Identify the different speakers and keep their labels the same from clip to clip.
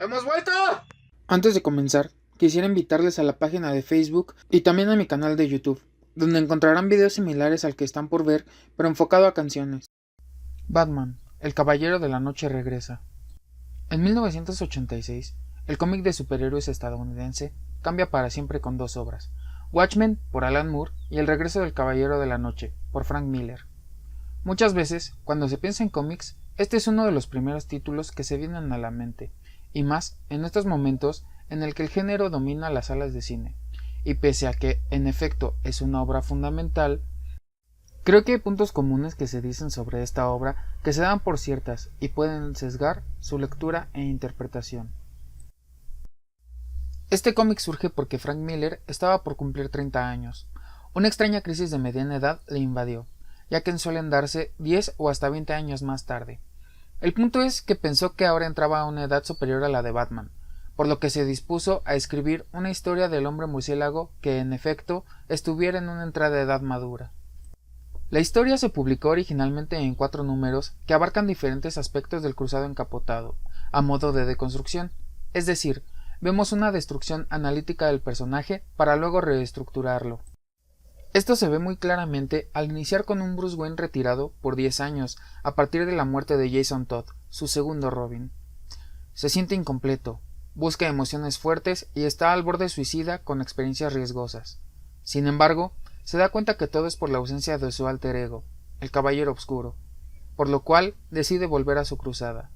Speaker 1: ¡Hemos vuelto! Antes de comenzar, quisiera invitarles a la página de Facebook y también a mi canal de YouTube, donde encontrarán videos similares al que están por ver, pero enfocado a canciones. Batman, el Caballero de la Noche regresa. En 1986, el cómic de superhéroes estadounidense cambia para siempre con dos obras: Watchmen, por Alan Moore, y El regreso del Caballero de la Noche, por Frank Miller. Muchas veces, cuando se piensa en cómics, este es uno de los primeros títulos que se vienen a la mente, y más en estos momentos en el que el género domina las salas de cine. Y pese a que, en efecto, es una obra fundamental, creo que hay puntos comunes que se dicen sobre esta obra que se dan por ciertas y pueden sesgar su lectura e interpretación. Este cómic surge porque Frank Miller estaba por cumplir 30 años. Una extraña crisis de mediana edad le invadió, ya que suelen darse 10 o hasta 20 años más tarde. El punto es que pensó que ahora entraba a una edad superior a la de Batman, por lo que se dispuso a escribir una historia del hombre murciélago que, en efecto, estuviera en una entrada de edad madura. La historia se publicó originalmente en 4 números que abarcan diferentes aspectos del cruzado encapotado, a modo de deconstrucción, es decir, vemos una destrucción analítica del personaje para luego reestructurarlo. Esto se ve muy claramente al iniciar con un Bruce Wayne retirado por 10 años a partir de la muerte de Jason Todd, su segundo Robin. Se siente incompleto, busca emociones fuertes y está al borde suicida con experiencias riesgosas. Sin embargo, se da cuenta que todo es por la ausencia de su alter ego, el Caballero Oscuro, por lo cual decide volver a su cruzada.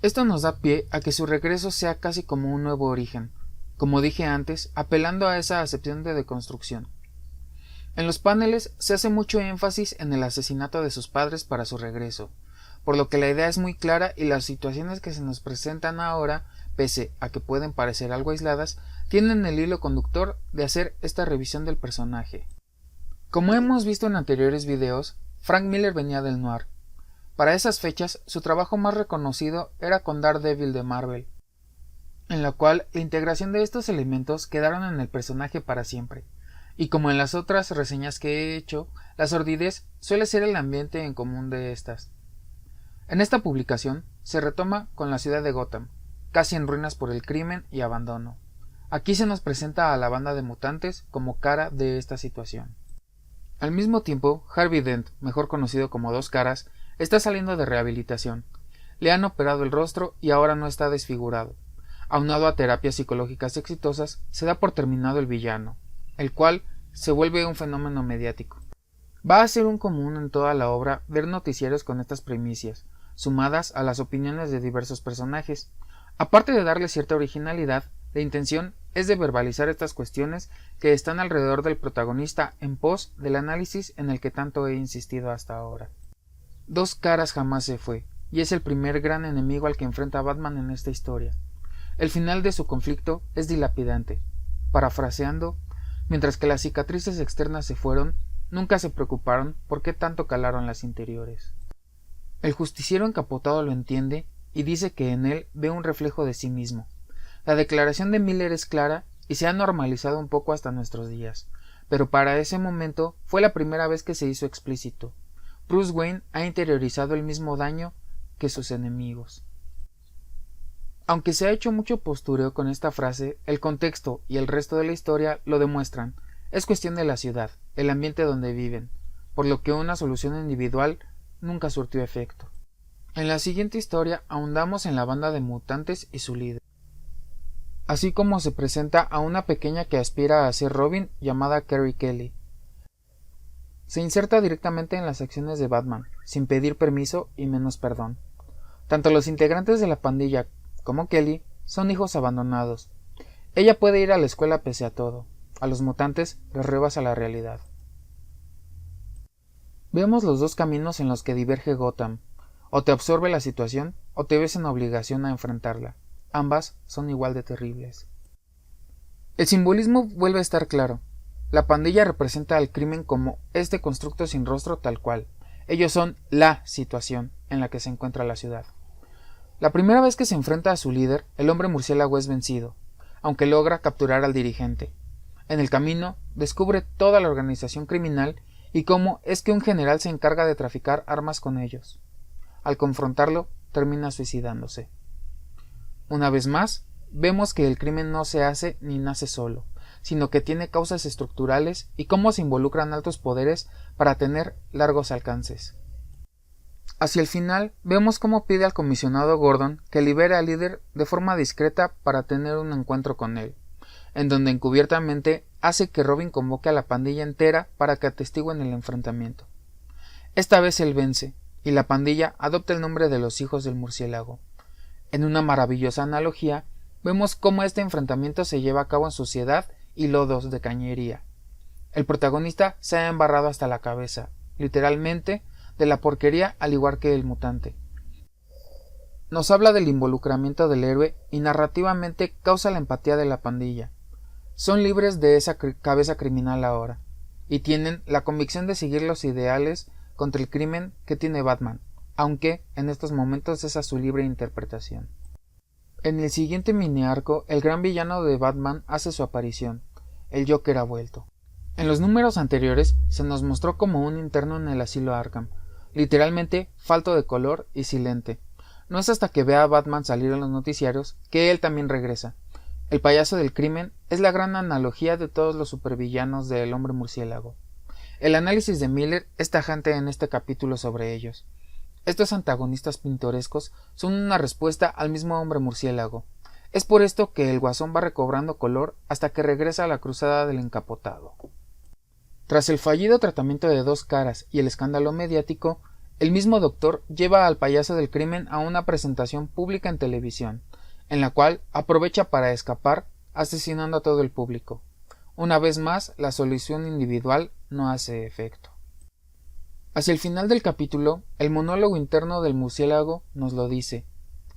Speaker 1: Esto nos da pie a que su regreso sea casi como un nuevo origen, como dije antes, apelando a esa acepción de deconstrucción. En los paneles se hace mucho énfasis en el asesinato de sus padres para su regreso, por lo que la idea es muy clara y las situaciones que se nos presentan ahora, pese a que pueden parecer algo aisladas, tienen el hilo conductor de hacer esta revisión del personaje. Como hemos visto en anteriores videos, Frank Miller venía del noir. Para esas fechas, su trabajo más reconocido era con Daredevil de Marvel, en la cual la integración de estos elementos quedaron en el personaje para siempre. Y como en las otras reseñas que he hecho, la sordidez suele ser el ambiente en común de estas. En esta publicación se retoma con la ciudad de Gotham, casi en ruinas por el crimen y abandono. Aquí se nos presenta a la banda de mutantes como cara de esta situación. Al mismo tiempo, Harvey Dent, mejor conocido como Dos Caras, está saliendo de rehabilitación. Le han operado el rostro y ahora no está desfigurado. Aunado a terapias psicológicas exitosas, se da por terminado el villano, el cual se vuelve un fenómeno mediático. Va a ser un común en toda la obra ver noticieros con estas primicias, sumadas a las opiniones de diversos personajes. Aparte de darle cierta originalidad, la intención es de verbalizar estas cuestiones que están alrededor del protagonista en pos del análisis en el que tanto he insistido hasta ahora. Dos Caras jamás se fue, y es el primer gran enemigo al que enfrenta Batman en esta historia. El final de su conflicto es dilapidante. Parafraseando, mientras que las cicatrices externas se fueron, nunca se preocuparon por qué tanto calaron las interiores. El justiciero encapotado lo entiende y dice que en él ve un reflejo de sí mismo. La declaración de Miller es clara y se ha normalizado un poco hasta nuestros días, pero para ese momento fue la primera vez que se hizo explícito. Bruce Wayne ha interiorizado el mismo daño que sus enemigos. Aunque se ha hecho mucho postureo con esta frase, el contexto y el resto de la historia lo demuestran. Es cuestión de la ciudad, el ambiente donde viven, por lo que una solución individual nunca surtió efecto. En la siguiente historia ahondamos en la banda de mutantes y su líder, así como se presenta a una pequeña que aspira a ser Robin llamada Carrie Kelly. Se inserta directamente en las acciones de Batman, sin pedir permiso y menos perdón. Tanto los integrantes de la pandilla como Kelly son hijos abandonados. Ella puede ir a la escuela pese a todo. A los mutantes les rebasa la realidad. Vemos los dos caminos en los que diverge Gotham. O te absorbe la situación o te ves en obligación a enfrentarla. Ambas son igual de terribles. El simbolismo vuelve a estar claro. La pandilla representa al crimen como este constructo sin rostro tal cual. Ellos son la situación en la que se encuentra la ciudad. La primera vez que se enfrenta a su líder, el hombre murciélago es vencido, aunque logra capturar al dirigente. En el camino, descubre toda la organización criminal y cómo es que un general se encarga de traficar armas con ellos. Al confrontarlo, termina suicidándose. Una vez más, vemos que el crimen no se hace ni nace solo, sino que tiene causas estructurales y cómo se involucran altos poderes para tener largos alcances. Hacia el final, vemos cómo pide al comisionado Gordon que libere al líder de forma discreta para tener un encuentro con él, en donde encubiertamente hace que Robin convoque a la pandilla entera para que atestiguen el enfrentamiento. Esta vez él vence, y la pandilla adopta el nombre de los Hijos del Murciélago. En una maravillosa analogía, vemos cómo este enfrentamiento se lleva a cabo en suciedad y lodos de cañería. El protagonista se ha embarrado hasta la cabeza, literalmente, de la porquería al igual que el mutante. Nos habla del involucramiento del héroe y narrativamente causa la empatía de la pandilla. Son libres de esa cabeza criminal ahora, y tienen la convicción de seguir los ideales contra el crimen que tiene Batman, aunque en estos momentos es a su libre interpretación. En el siguiente mini arco, el gran villano de Batman hace su aparición, el Joker ha vuelto. En los números anteriores se nos mostró como un interno en el asilo Arkham, literalmente falto de color y silente. No es hasta que ve a Batman salir en los noticiarios que él también regresa. El payaso del crimen es la gran analogía de todos los supervillanos del Hombre Murciélago. El análisis de Miller es tajante en este capítulo sobre ellos. Estos antagonistas pintorescos son una respuesta al mismo Hombre Murciélago. Es por esto que el Guasón va recobrando color hasta que regresa a la cruzada del encapotado. Tras el fallido tratamiento de Dos Caras y el escándalo mediático, el mismo doctor lleva al payaso del crimen a una presentación pública en televisión, en la cual aprovecha para escapar, asesinando a todo el público. Una vez más, la solución individual no hace efecto. Hacia el final del capítulo, el monólogo interno del murciélago nos lo dice.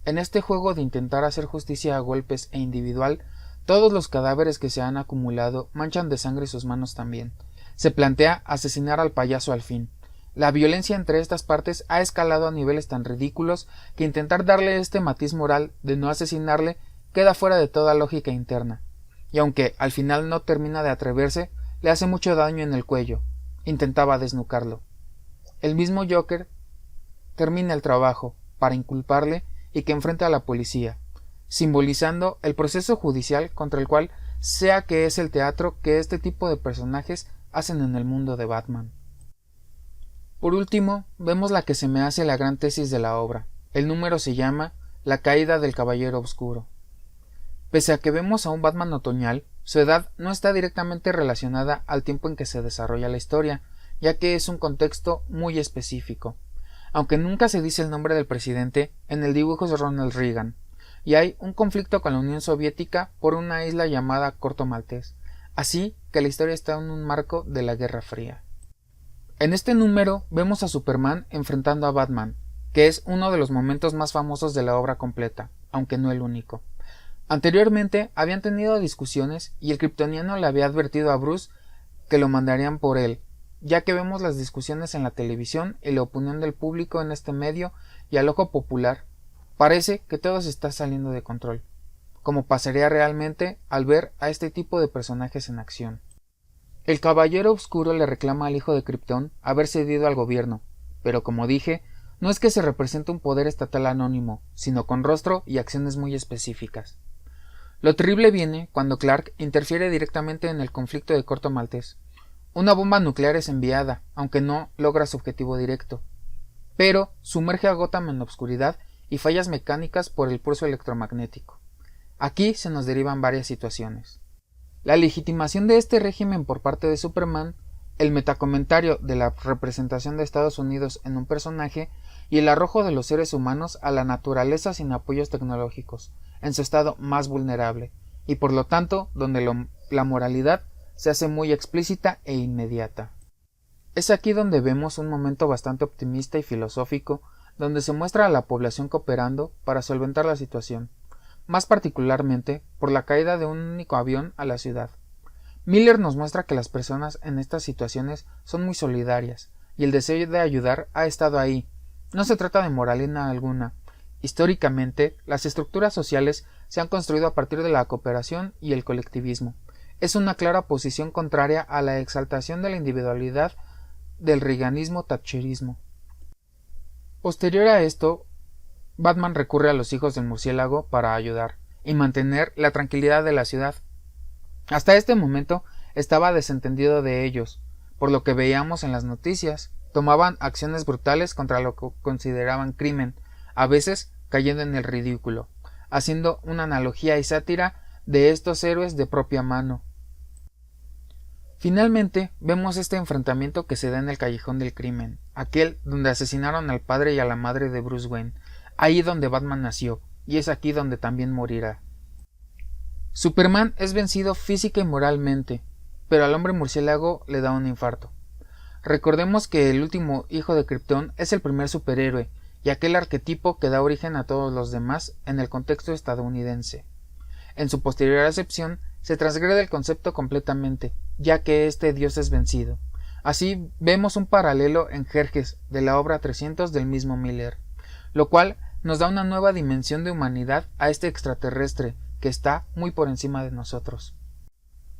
Speaker 1: En este juego de intentar hacer justicia a golpes e individual, todos los cadáveres que se han acumulado manchan de sangre sus manos también. Se plantea asesinar al payaso al fin. La violencia entre estas partes ha escalado a niveles tan ridículos que intentar darle este matiz moral de no asesinarle queda fuera de toda lógica interna. Y aunque al final no termina de atreverse, le hace mucho daño en el cuello. Intentaba desnucarlo. El mismo Joker termina el trabajo para inculparle y que enfrente a la policía, simbolizando el proceso judicial contra el cual sea que es el teatro que este tipo de personajes hacen en el mundo de Batman. Por último, vemos la que se me hace la gran tesis de la obra. El número se llama La caída del Caballero Oscuro. Pese a que vemos a un Batman otoñal, su edad no está directamente relacionada al tiempo en que se desarrolla la historia, ya que es un contexto muy específico. Aunque nunca se dice el nombre del presidente, en el dibujo es Ronald Reagan, y hay un conflicto con la Unión Soviética por una isla llamada Corto Maltés, así que la historia está en un marco de la Guerra Fría. En este número vemos a Superman enfrentando a Batman, que es uno de los momentos más famosos de la obra completa, aunque no el único. Anteriormente habían tenido discusiones y el kryptoniano le había advertido a Bruce que lo mandarían por él, ya que vemos las discusiones en la televisión y la opinión del público en este medio y al ojo popular. Parece que todo se está saliendo de control, como pasaría realmente al ver a este tipo de personajes en acción. El Caballero Oscuro le reclama al hijo de Krypton haber cedido al gobierno, pero como dije, no es que se represente un poder estatal anónimo, sino con rostro y acciones muy específicas. Lo terrible viene cuando Clark interfiere directamente en el conflicto de Corto Maltés. Una bomba nuclear es enviada, aunque no logra su objetivo directo, pero sumerge a Gotham en la oscuridad y fallas mecánicas por el pulso electromagnético. Aquí se nos derivan varias situaciones. La legitimación de este régimen por parte de Superman, el metacomentario de la representación de Estados Unidos en un personaje y el arrojo de los seres humanos a la naturaleza sin apoyos tecnológicos, en su estado más vulnerable, y por lo tanto donde la moralidad se hace muy explícita e inmediata. Es aquí donde vemos un momento bastante optimista y filosófico, donde se muestra a la población cooperando para solventar la situación, más particularmente por la caída de un único avión a la ciudad. Miller nos muestra que las personas en estas situaciones son muy solidarias, y el deseo de ayudar ha estado ahí. No se trata de moralina alguna. Históricamente, las estructuras sociales se han construido a partir de la cooperación y el colectivismo. Es una clara posición contraria a la exaltación de la individualidad del reaganismo-thatcherismo. Posterior a esto, Batman recurre a los hijos del murciélago para ayudar y mantener la tranquilidad de la ciudad. Hasta este momento estaba desentendido de ellos, por lo que veíamos en las noticias. Tomaban acciones brutales contra lo que consideraban crimen, a veces cayendo en el ridículo, haciendo una analogía y sátira de estos héroes de propia mano. Finalmente, vemos este enfrentamiento que se da en el callejón del crimen, aquel donde asesinaron al padre y a la madre de Bruce Wayne, ahí donde Batman nació, y es aquí donde también morirá. Superman es vencido física y moralmente, pero al hombre murciélago le da un infarto. Recordemos que el último hijo de Krypton es el primer superhéroe, y aquel arquetipo que da origen a todos los demás en el contexto estadounidense. En su posterior acepción, se transgrede el concepto completamente, ya que este dios es vencido. Así vemos un paralelo en Jerjes de la obra 300 del mismo Miller, lo cual nos da una nueva dimensión de humanidad a este extraterrestre que está muy por encima de nosotros.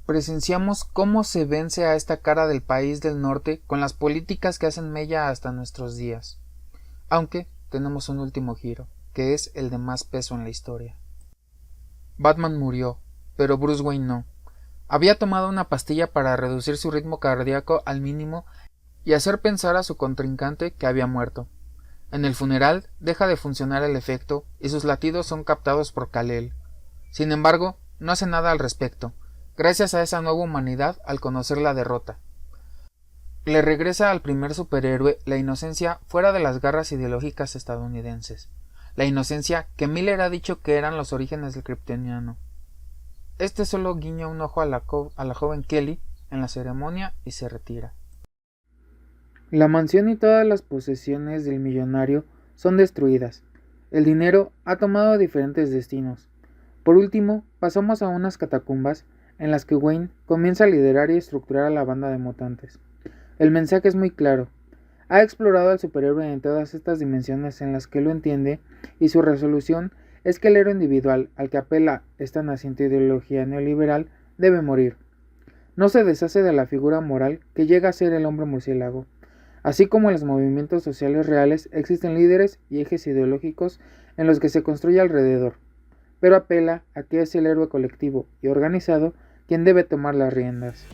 Speaker 1: Presenciamos cómo se vence a esta cara del país del norte con las políticas que hacen mella hasta nuestros días. Aunque tenemos un último giro, que es el de más peso en la historia. Batman murió, pero Bruce Wayne no. Había tomado una pastilla para reducir su ritmo cardíaco al mínimo y hacer pensar a su contrincante que había muerto. En el funeral deja de funcionar el efecto y sus latidos son captados por Kal-El. Sin embargo, no hace nada al respecto, gracias a esa nueva humanidad al conocer la derrota. Le regresa al primer superhéroe la inocencia fuera de las garras ideológicas estadounidenses, la inocencia que Miller ha dicho que eran los orígenes del kryptoniano. Este solo guiña un ojo a la joven Kelly en la ceremonia y se retira. La mansión y todas las posesiones del millonario son destruidas. El dinero ha tomado diferentes destinos. Por último, pasamos a unas catacumbas en las que Wayne comienza a liderar y estructurar a la banda de mutantes. El mensaje es muy claro. Ha explorado al superhéroe en todas estas dimensiones en las que lo entiende, y su resolución es que el héroe individual al que apela esta naciente ideología neoliberal debe morir. No se deshace de la figura moral que llega a ser el hombre murciélago. Así como en los movimientos sociales reales existen líderes y ejes ideológicos en los que se construye alrededor, pero apela a que es el héroe colectivo y organizado quien debe tomar las riendas.